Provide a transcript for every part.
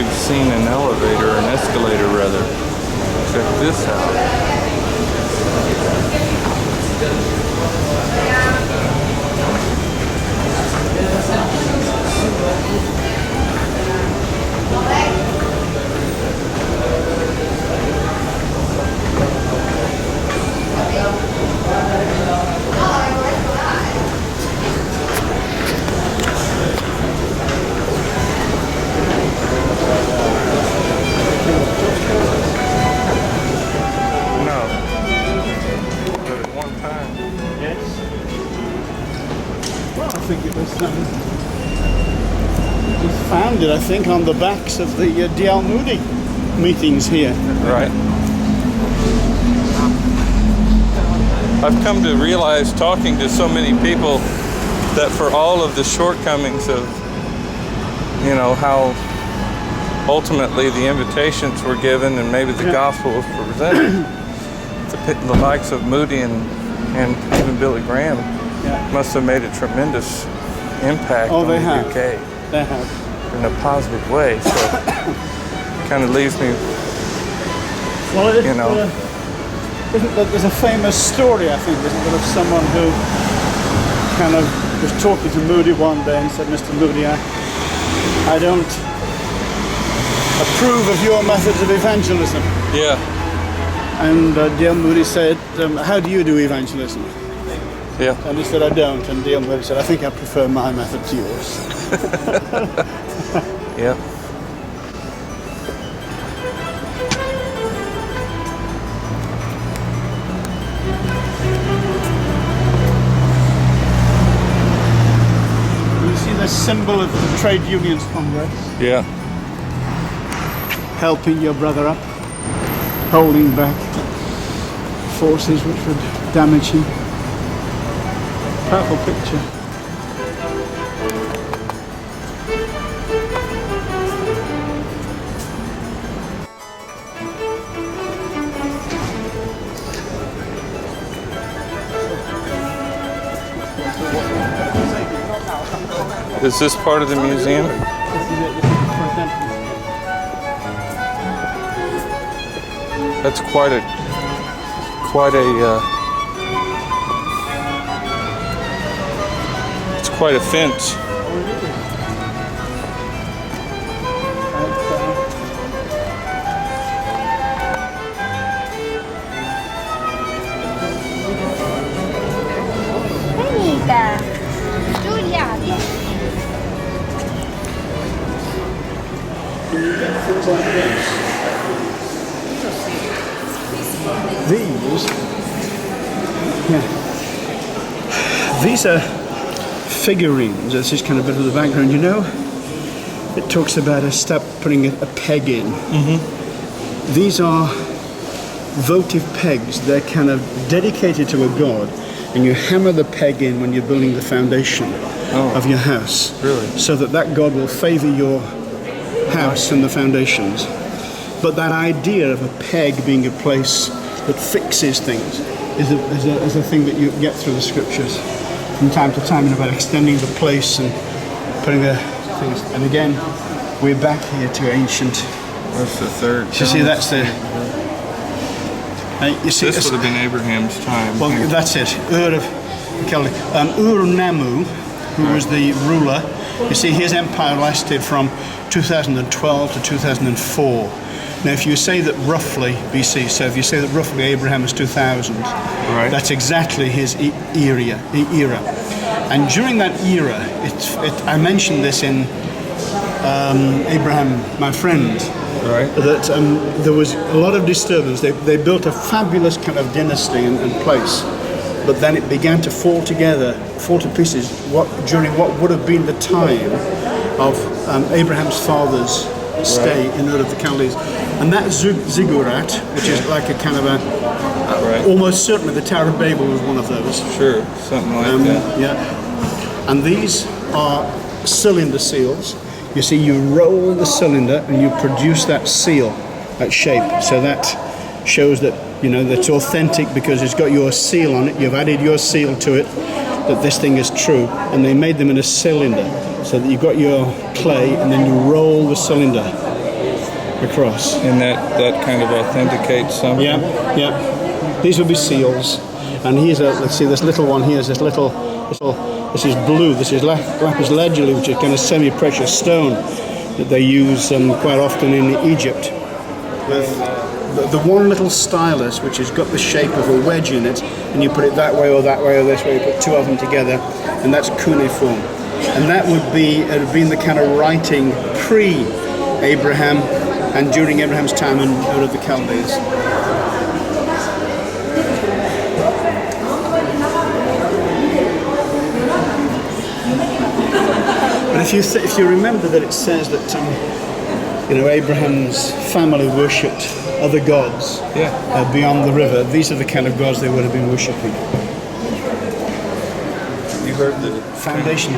you've seen an elevator, an escalator rather. Check this out. It was founded, I think, on the backs of the D.L. Moody meetings here. Right. I've come to realize, talking to so many people, that for all of the shortcomings of, you know, how ultimately the invitations were given and maybe the gospel was presented, the likes of Moody and even Billy Graham must have made a tremendous impact on the UK. They have. In a positive way, so kind of leaves me, well, you know. There's a famous story, I think, isn't there, of someone who kind of was talking to Moody one day and said, Mr. Moody, I don't approve of your methods of evangelism. Yeah. And D.L. Moody said, how do you do evangelism? Yeah. And he said, I don't. And D.L. Moody said, I think I prefer my method to yours. Yep. You see the symbol of the trade unions Congress? Yeah. Helping your brother up, holding back forces which would damage him. Powerful picture. Is this part of the museum? That's quite a it's quite a fence. These are figurines. This is kind of a bit of the background. You know, it talks about putting a peg in. Mm-hmm. These are votive pegs. They're kind of dedicated to a god, and you hammer the peg in when you're building the foundation of your house. Really? So that god will favor your house and the foundations. But that idea of a peg being a place that fixes things is a thing that you get through the scriptures from time to time, about extending the place and putting the things. And again, we're back here to ancient. That's the third. You see, that's the. You see, this would have been Abraham's time. Well, that's it. Ur-Nammu, who was the ruler. You see, his empire lasted from 2012 to 2004. Now, if you say that roughly BC, so if you say that roughly Abraham is 2000, right, that's exactly his era. And during that era, I mentioned this in Abraham, my friend, right, that there was a lot of disturbance. They built a fabulous kind of dynasty and place, but then it began to fall to pieces during what would have been the time of Abraham's father's stay in Ur of the Chaldees. And that ziggurat, which is like a kind of almost certainly the Tower of Babel was one of those. Sure, something like that. Yeah. And these are cylinder seals. You see, you roll the cylinder and you produce that seal, that shape. So that shows that, you know, that's authentic because it's got your seal on it. You've added your seal to it, that this thing is true. And they made them in a cylinder so that you've got your clay and then you roll the cylinder across. And that kind of authenticates something. Yeah, yeah. These would be seals. And here's let's see, this little one here is this little, this is blue, this is lapis lazuli, which is kind of semi-precious stone that they use quite often in Egypt. With the one little stylus, which has got the shape of a wedge in it, and you put it that way or this way, you put two of them together, and that's cuneiform. And that would have been the kind of writing pre-Abraham and during Abraham's time and out of the Chaldees. But if you remember that it says that Abraham's family worshipped other gods beyond the river, these are the kind of gods they would have been worshipping. You heard the foundation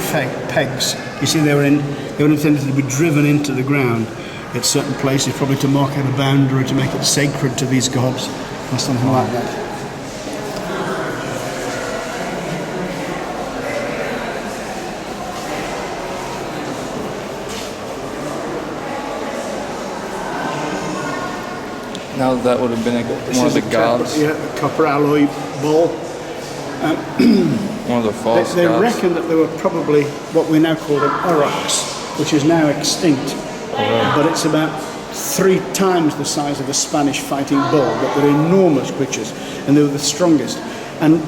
pegs. You see, they were intended to be driven into the ground at certain places, probably to mark out a boundary, to make it sacred to these gods, or something like that. Now that would have been one of the gods. A copper alloy ball. One of the false They gods. reckon that there were probably what we now call an aurochs, which is now extinct. But it's about 3 times the size of a Spanish fighting bull, but they're enormous creatures, and they were the strongest. And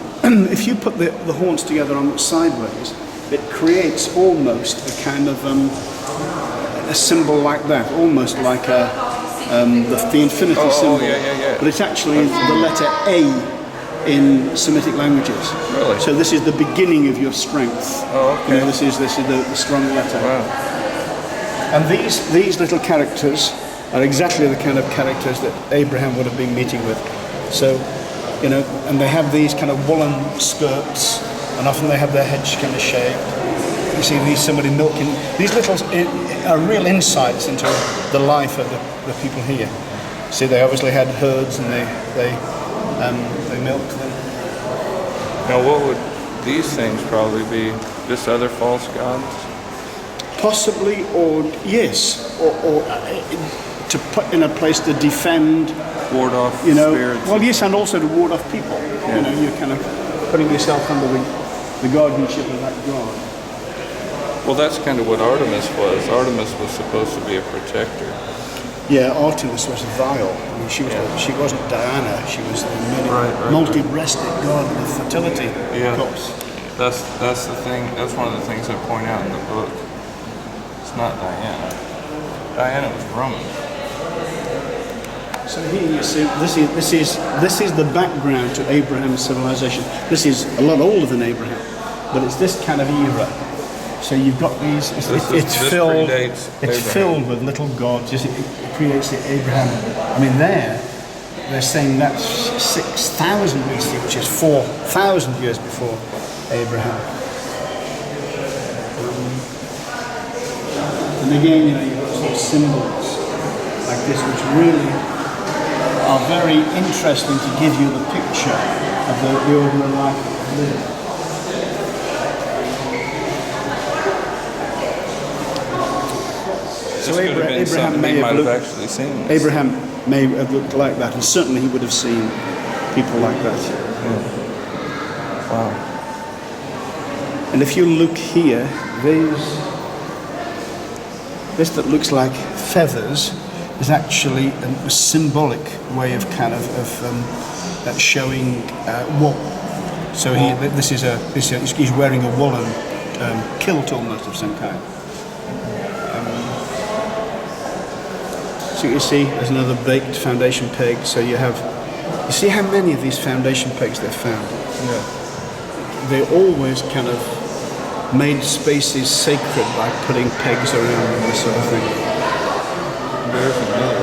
if you put the horns together on sideways, it creates almost a kind of a symbol like that, almost like the infinity symbol. Yeah. But it's actually the letter A in Semitic languages. Really? So this is the beginning of your strength. Oh, okay. This is the strong letter. Wow. And these little characters are exactly the kind of characters that Abraham would have been meeting with. So, and they have these kind of woolen skirts, and often they have their heads kind of shaved. You see somebody milking. These little are real insights into the life of the people here. See, they obviously had herds, and they milked them. Now, what would these things probably be? Just other false gods? Possibly, or yes, or to put in a place to defend, ward off spirits. Well, yes, and also to ward off people. Yeah. You're kind of putting yourself under the guardianship of that god. Well, that's kind of what Artemis was. Artemis was supposed to be a protector. Yeah, Artemis was vile. I mean, she wasn't Diana. She was the multi-breasted god of fertility. Yeah. Of course. That's the thing. That's one of the things I point out in the book. It's not Diana. Diana was Roman. So here you see, this is the background to Abraham's civilization. This is a lot older than Abraham, but it's this kind of era. So you've got these. It's filled with little gods. It creates the Abraham. I mean, they're saying that's 6,000 BC, which is 4,000 years before Abraham. And again, you've got sort of symbols like this, which really are very interesting to give you the picture of the ordinary life that they live. So Abraham may have actually seen. Abraham may have looked like that, and certainly he would have seen people like that. Yeah. Wow. And if you look here, this that looks like feathers is actually a symbolic way of kind of showing wool. So he's wearing a woolen kilt almost of some kind. So you see, there's another baked foundation peg. So you see how many of these foundation pegs they've found. Yeah. They always kind of made spaces sacred by putting pegs around and this sort of thing. There's another.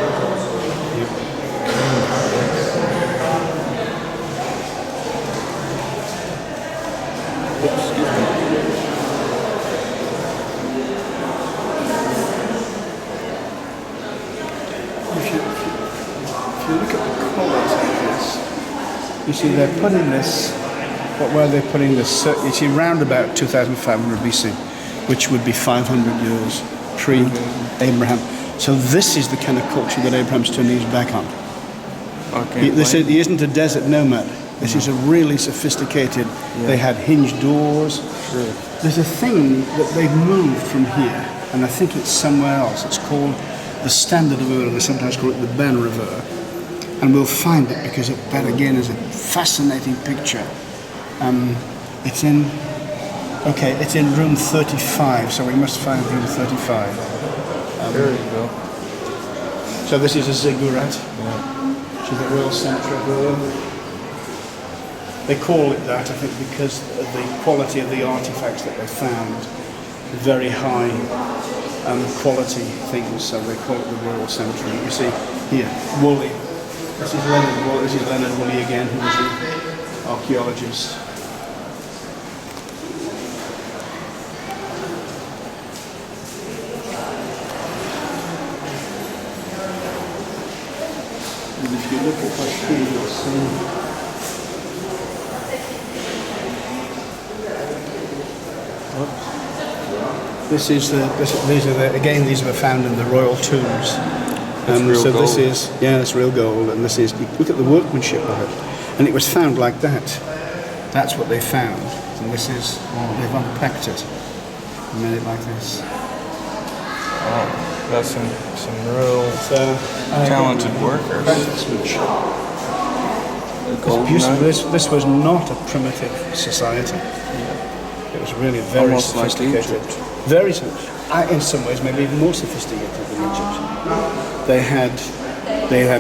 Excuse me. If you look at the colours of this, you see they're putting this. Where they're putting this? You see, round about 2,500 BC, which would be 500 years pre-Abraham. So this is the kind of culture that Abraham's turning his back on. Okay. He isn't a desert nomad. This is a really sophisticated. They had hinged doors. Sure. There's a thing that they've moved from here, and I think it's somewhere else. It's called the Standard River, and they sometimes call it the Ben River. And we'll find it because that again is a fascinating picture. It's in room 35, so we must find room 35. There you go. So this is a ziggurat, which is the Royal Cemetery of Rome. They call it that, I think, because of the quality of the artifacts that they found, very high quality things, so they call it the Royal Cemetery. You see here, Woolley. This is Leonard Woolley again, who was the archaeologist. And if you look at that here, you'll see. These were found in the royal tombs. Real so gold. This is, it's real gold, and this is, look at the workmanship of it. And it was found like that. That's what they found. And this is, they've unpacked it and made it like this. Wow. That's some real talented workers. It's beautiful. This was not a primitive society. It was really very almost sophisticated. like Egypt. Very sophisticated. In some ways, maybe even more sophisticated than Egypt. They had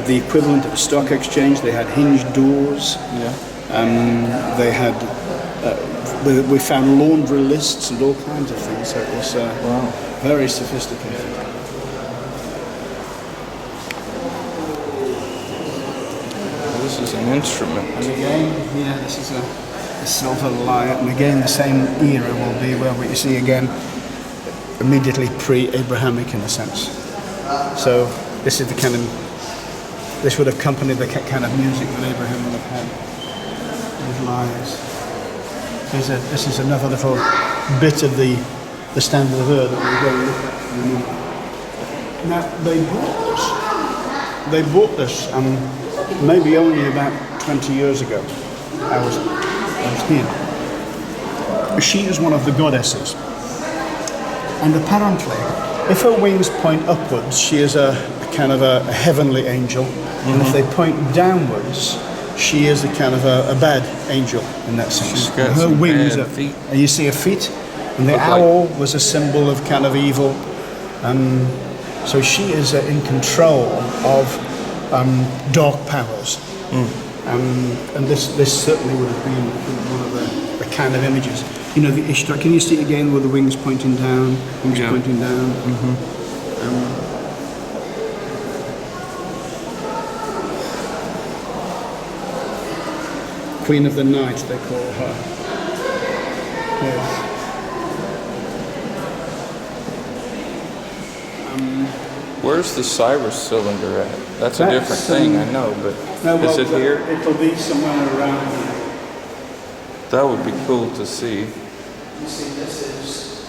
the equivalent of a stock exchange. They had hinged doors. Yeah. They had. We found laundry lists and all kinds of things. So it was very sophisticated. This is an instrument. And again, this is a silver lyre, and again the same era will be where we see again immediately pre-Abrahamic in a sense. So this is the kind of, this would accompany the kind of music that Abraham would have had with lyres. This is another little bit of the Standard of Earth that we're going to look at. Now they bought this maybe only about 20 years ago. I was here. She is one of the goddesses, and apparently, if her wings point upwards, she is a kind of a heavenly angel, and if they point downwards, she is a kind of a bad angel in that sense. She's got Her some wings bad are, feet. and you see her feet, and the Look owl was a symbol of kind of evil. So she is in control of dark powers. And this certainly would have been one of the kind of images. You know, the Ishtar, can you see it again with the wings pointing down? Pointing down. Queen of the Night, they call her. Yes. Where's the Cyrus cylinder at? That's a different thing, I know, but is it here? It'll be somewhere around here. That would be cool to see. You see, this is.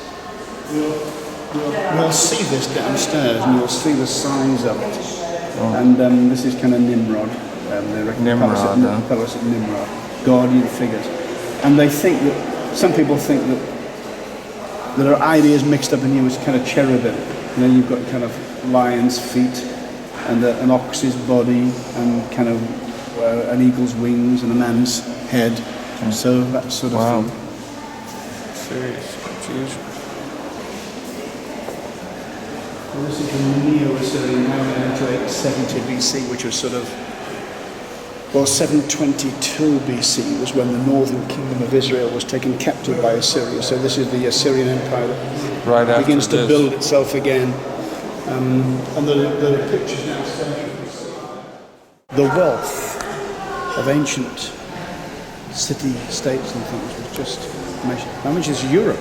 We'll see this downstairs, and you'll see the signs of it. And this is kind of Nimrod. Palace of Nimrod, guardian figures. And they think that some people think that there are ideas mixed up in here as kind of cherubim. You know, you've got kind of lion's feet and an ox's body and kind of an eagle's wings and a man's head. So that sort of thing. Serious confusion. Well, this is the Neo-Assyrian now into 870 BC, which was sort of, 722 BC was when the northern kingdom of Israel was taken captive by Assyria. So this is the Assyrian Empire that begins to build itself again. And the pictures now show the wealth of ancient city-states and things was just amazing. How much is Europe?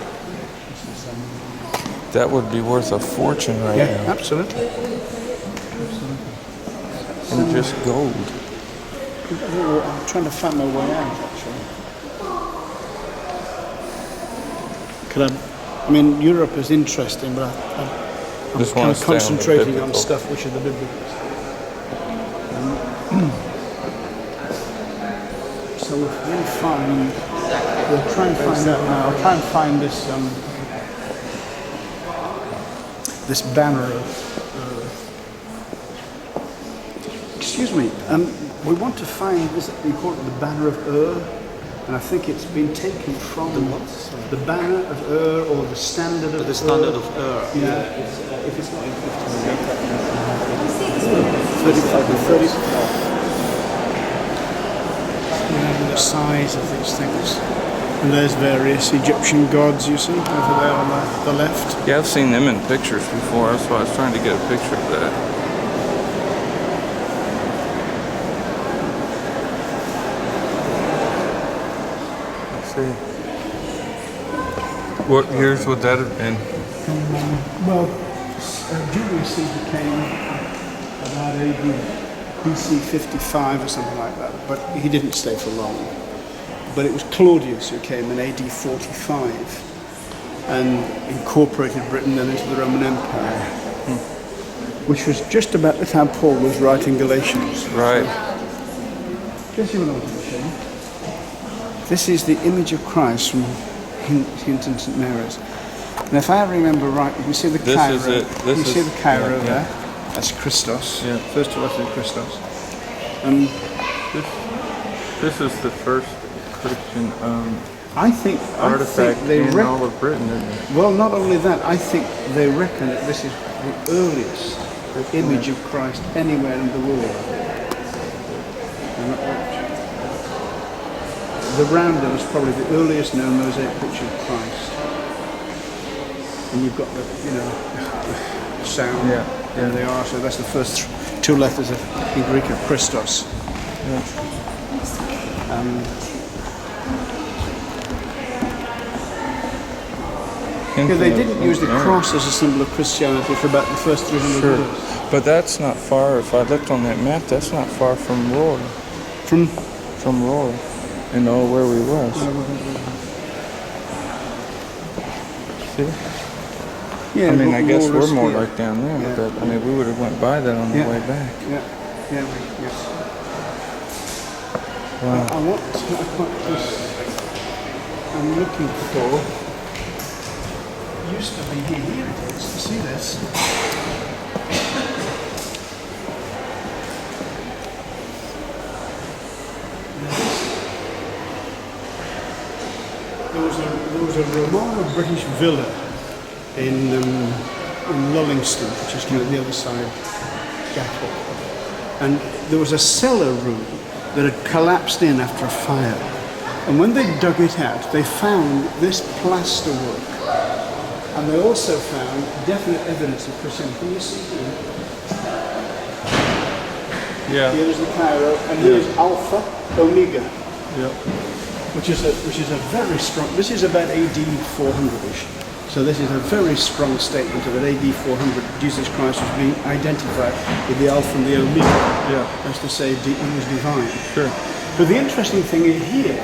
That would be worth a fortune right now. Yeah, absolutely. And just gold. I'm trying to find my way out, actually. Europe is interesting, but Just kind wanna of stay on the concentrating on biblical. stuff which are the biblical. So we'll find. We'll try and find out now. I'll try and find this this banner of. Excuse me. We want to find this. We call it the banner of and I think it's been taken from the banner of or the standard of The standard of Yeah. If it's not in 30. The size of these things. And there's various Egyptian gods, you see, over there on the left. Yeah, I've seen them in pictures before. That's why I was trying to get a picture of that. Let's see. What years would that have been? Well, Julius Caesar came about AD BC 55 or something like that, but he didn't stay for long. But it was Claudius who came in AD 45 and incorporated Britain then into the Roman Empire, which was just about the time Paul was writing Galatians. Right. Just you want to show you. This is the image of Christ from Hinton St Mary's. And if I remember right, you can see the This Cairo. is it. This you is- see the Cairo yeah, yeah. there. That's Christos. Yeah. First to left is Christos. This is the first Christian I think artifact they in all of Britain, isn't it? well, not only that, I think they reckon that this is the earliest image of Christ anywhere in the world. The rounder was probably the earliest known mosaic picture of Christ. And you've got the, the sound. Yeah. There they are. So that's the first two letters in Greek of Christos. Yeah, they didn't use the cross as a symbol of Christianity for about the first 300 Sure. years. But that's not far. If I looked on that map, that's not far from Roy. From Roy. Where we was. See? yeah, I mean, I guess more or we're less more here. like down there. Yeah. But, I mean, we would have went by that on the Yeah. way back. Yes. Wow. I want to put this. I'm looking for. Used to be here. Here it is. You see this? There was a Romano British villa in Lullingston, which is kind of the other side, Gatwick. And there was a cellar room that had collapsed in after a fire. And when they dug it out, they found this plasterwork. And they also found definite evidence of Christianity. Can you see here? Yeah. Here's the Cairo, and here's Alpha Omega, Yeah. which is a very strong. This is about AD 400ish. So this is a very strong statement of that AD 400 Jesus Christ was being identified with the Alpha and the Omega. Yeah. That's to say, he was divine. Sure. But the interesting thing here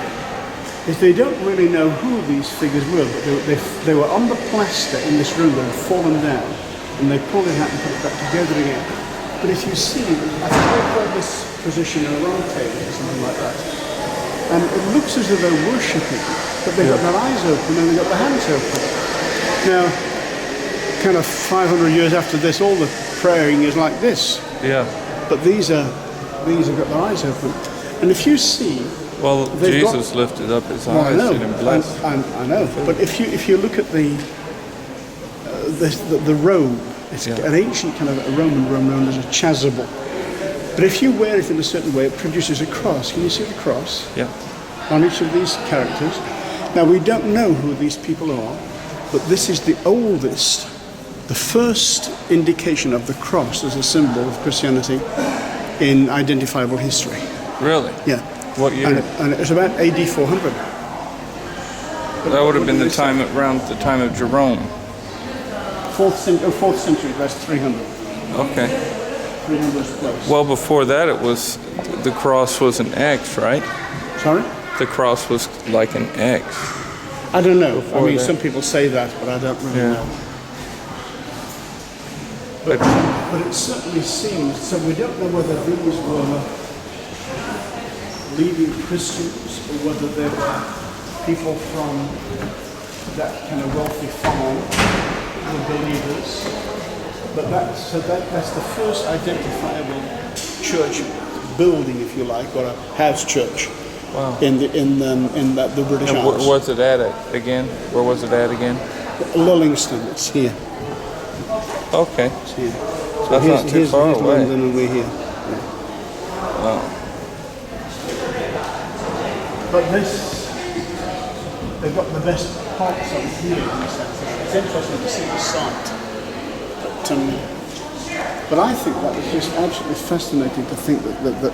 is they don't really know who these figures were, but they were on the plaster in this room that had fallen down, and they pulled it out and put it back together again. But if you see, I think they've got this position in a round table or something like that, and it looks as though they're worshipping, but they've got their eyes open and they've got their hands open. Now, kind of 500 years after this, all the praying is like this, Yeah. but these have got their eyes open. And if you see, Well, They've got- Jesus lifted up his well, I eyes know, and blessed. I know. But if you look at the robe, it's Yeah. an ancient kind of a Roman robe known as a chasuble. But if you wear it in a certain way, it produces a cross. Can you see the cross Yeah. on each of these characters? Now we don't know who these people are, but this is the oldest, the first indication of the cross as a symbol of Christianity in identifiable history. Really? Yeah. What year? And it's about AD 400. That would have been the time around the time of Jerome. 4th century, that's 300. Okay. 300 is close. Well, before that, it was the cross was an X, right? Sorry? The cross was like an X. I don't know. I Before mean, that. some people say that, but I don't really Yeah. know. But it certainly seems, so we don't know whether these were leading Christians or whether they were people from that kind of wealthy farm, the believers. But that's the first identifiable church building, if you like, or a house church. Wow. In the British And Isles. where was it at again? Where was it at again? Lullingston, it's here. Okay. It's here. So That's not too far here's away. London and we're here. Wow. But this, they've got the best parts of it here in a sense. It's interesting to see the site. But I think that was just absolutely fascinating to think that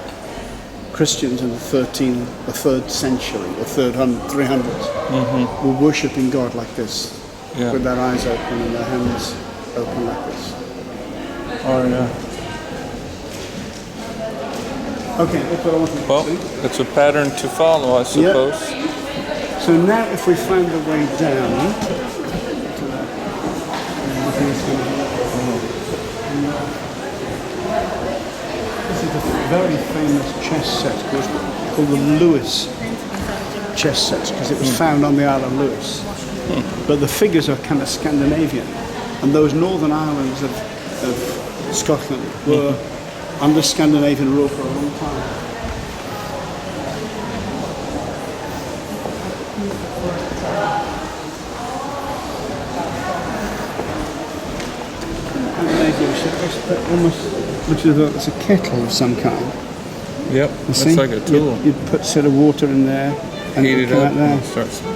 Christians in the 3rd century, the 300s, were worshipping God like this, with their eyes open and their hands open like this. Oh yeah. Okay, that's what I wanted to Well, see. it's a pattern to follow, I suppose. So now if we find a way down to that, I think it's going to be... This is a very famous chess set called the Lewis chess set, because it was found on the Isle of Lewis. But the figures are kind of Scandinavian, and those northern islands of Scotland were under Scandinavian rule for a long time. Almost looks as though it's a kettle of some kind. Yep, You it's see? like a tool. You'd put sort of water in there and Heat it it would come up out there. and it starts getting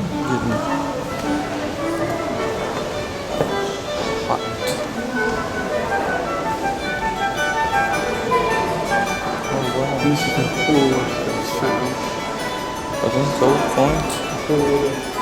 hot. Oh wow. And this is the hoard that was found. Are those gold coins? Hoard of